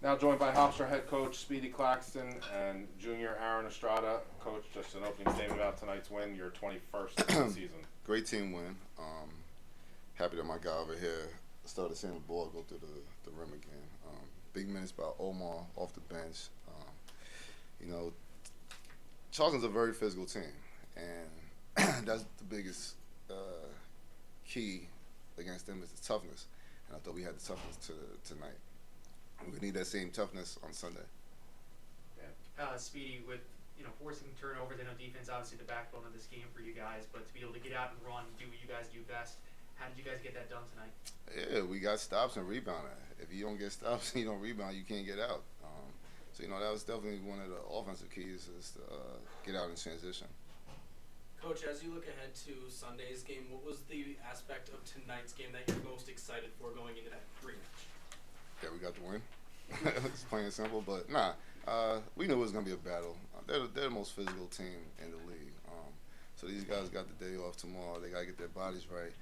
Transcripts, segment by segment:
Now joined by Hofstra head coach Speedy Claxton and junior Aaron Estrada. Coach, just an opening statement about tonight's win, your 21st of the season. Great team win. Happy that my guy over here started seeing the ball go through the rim again. Big minutes by Omar off the bench. You know, Charleston's a very physical team, and that's the biggest key against them is the toughness. And I thought we had the toughness tonight. We need that same toughness on Sunday. Yeah. Speedy, with forcing turnovers, I know defense obviously the backbone of this game for you guys, but to be able to get out and run, do what you guys do best. How did you guys get that done tonight? Yeah, we got stops and rebounding. If you don't get stops and you don't rebound, you can't get out. So that was definitely one of the offensive keys is to get out in transition. Coach, as you look ahead to Sunday's game, what was the aspect of tonight's game that you're most excited for going into that rematch? Yeah, we got the win. It's plain and simple, but we knew it was gonna be a battle. They're the most physical team in the league. So these guys got the day off tomorrow. They gotta get their bodies right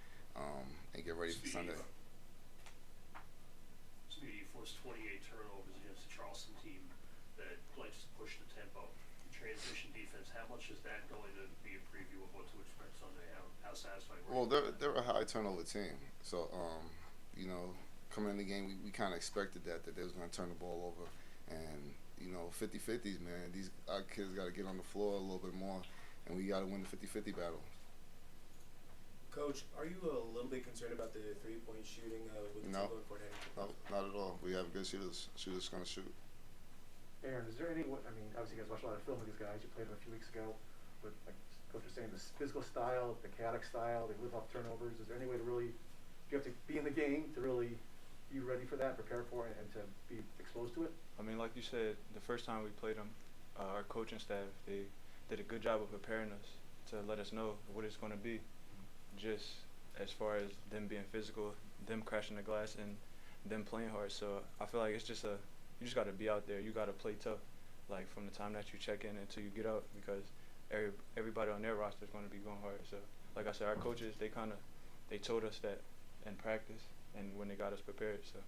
and get ready for Sunday. Speedy forced 28 turnovers against the Charleston team that likes to push the tempo. Transition defense. How much is that going to be a preview of what to expect Sunday? How satisfying? Well, they're a high turnover team. So coming in the game, we kind of expected that they was going to turn the ball over. And, 50-50s, man. Our kids got to get on the floor a little bit more, and we got to win the 50-50 battle. Coach, are you a little bit concerned about the three-point shooting with the No. team going forward? No, not at all. We have good shooters. Shooters going to shoot. Aaron, is there obviously you guys watch a lot of film with these guys. You played them a few weeks ago. But like Coach was saying, this physical style, the chaotic style, they live off turnovers. Is there any way to really, you have to be in the game to really be ready for that, prepare for it, and to be exposed to it? I mean, like you said, the first time we played them, our coaching staff, they did a good job of preparing us to let us know what it's going to be. Just as far as them being physical, them crashing the glass, and them playing hard. So I feel like it's just you just got to be out there. You got to play tough, like from the time that you check in until you get out, because everybody on their roster is going to be going hard. So like I said, our coaches, they told us that in practice and when they got us prepared. So.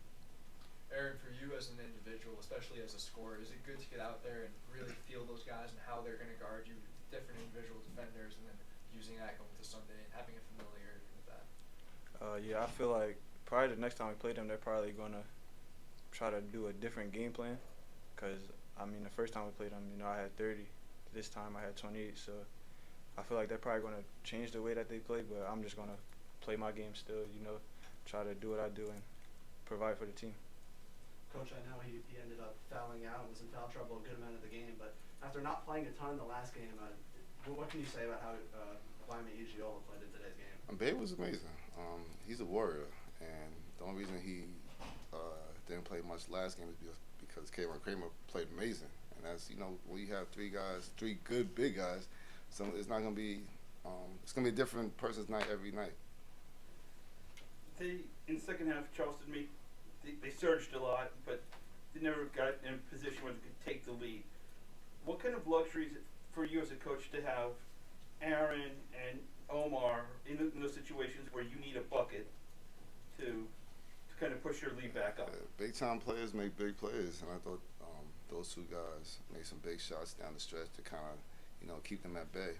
Aaron, for you as an individual, especially as a scorer, is it good to get out there and really feel those guys and how they're going to guard you, different individual defenders, and then using that going to Sunday and having a familiarity with that? Yeah, I feel like probably the next time we play them, they're probably going to try to do a different game plan. Because, the first time we played them, I had 30. This time I had 28. So I feel like they're probably going to change the way that they play, but I'm just going to play my game still, try to do what I do and provide for the team. Coach, I know he ended up fouling out and was in foul trouble a good amount of the game, but after not playing a ton in the last game, what can you say about how Wyman Ugiola played in today's game? Babe was amazing. He's a warrior, and the only reason he didn't play much last game is because Kayvon Kramer played amazing. And that's when you have three good big guys, so it's not gonna be it's gonna be a different person's night every night. In the second half, Charleston they surged a lot, but they never got in a position where they could take the lead. What kind of luxury is it for you as a coach to have Aaron and Omar in those situations where you need a bucket to kind of push your lead back up? Big time players make big plays, and I thought those two guys made some big shots down the stretch to kind of keep them at bay.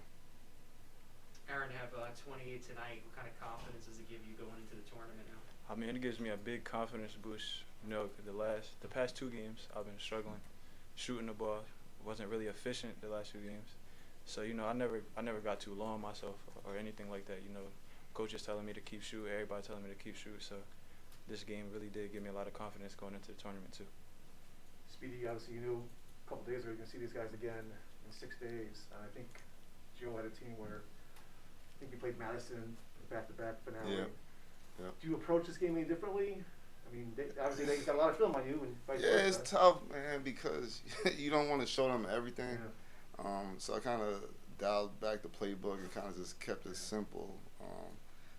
Aaron, have 28 tonight. What kind of confidence does it give you going into the tournament now? It gives me a big confidence boost. The past two games I've been struggling, shooting the ball. Wasn't really efficient the last few games. So I never got too low on myself or anything like that. Coaches telling me to keep shooting, everybody telling me to keep shooting. So this game really did give me a lot of confidence going into the tournament too. Speedy, obviously you knew a couple days ago you're going to see these guys again in 6 days. And I think Joe had a team where I think you played Madison back-to-back finale. Yeah. Do you approach this game any differently? Obviously they got a lot of film on you. And vice versa. It's tough, man, because you don't want to show them everything. Yeah. So I kind of dialed back the playbook and kind of just kept it simple.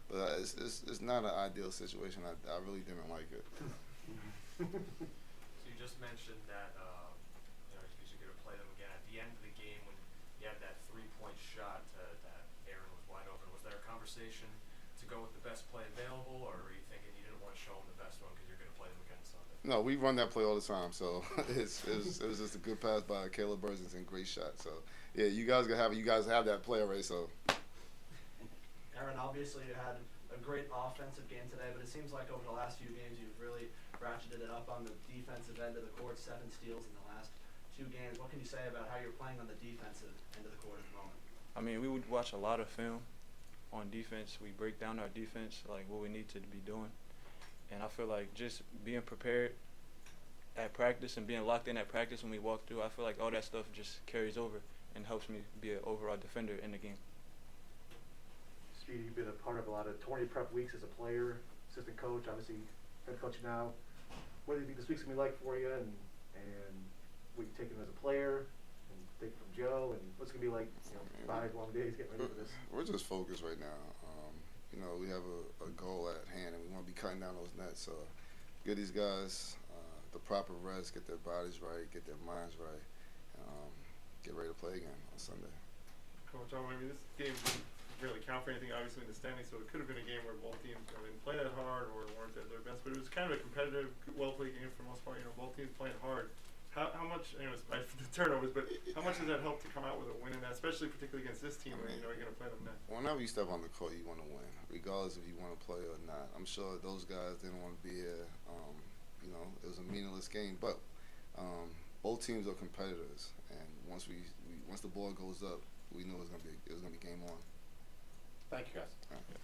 But it's not an ideal situation. I really didn't like it. So you just mentioned that you're going to play them again at the end of the game when you had that 3-point shot that Aaron was wide open. Was there a conversation to go with the best play available, or were you thinking you didn't want to show them the best one because you're going to play them again Sunday? No, we run that play all the time. So it was just a good pass by Caleb Burlington, great shot. So yeah, you guys have that play already. So Aaron, obviously you had a great offensive game today, but it seems like over the last few games you've really ratcheted it up on the defensive end of the court. 7 steals in the last 2 games. What can you say about how you're playing on the defensive end of the court at the moment? I mean, we would watch a lot of film on defense. We break down our defense, like what we need to be doing. And I feel like just being prepared at practice and being locked in at practice when we walk through, I feel like all that stuff just carries over and helps me be an overall defender in the game. Speedy, you've been a part of a lot of tourney prep weeks as a player, assistant coach, obviously head coach now. What do you think this week's gonna be like for you, and what you taking as a player, and take from Joe, and what's it gonna be like? 5 long days getting ready for this. we're just focused right now. We have a goal at hand, and we want to be cutting down those nets. So give these guys the proper rest, get their bodies right, get their minds right, get ready to play again on Sunday. Coach, I mean, this game didn't really count for anything, obviously, in the standings, so it could have been a game where both teams didn't play that hard or weren't at their best, but it was kind of a competitive, well-played game for the most part. Both teams playing hard. How much, despite the turnovers, but how much does that help to come out with a win in that, especially particularly against this team where you're going to play them next? Whenever you step on the court, you want to win, regardless if you want to play or not. I'm sure those guys didn't want to be here. It was a meaningless game, but both teams are competitors, and once the ball goes up, we knew it was going to be game on. Thank you, guys. All right.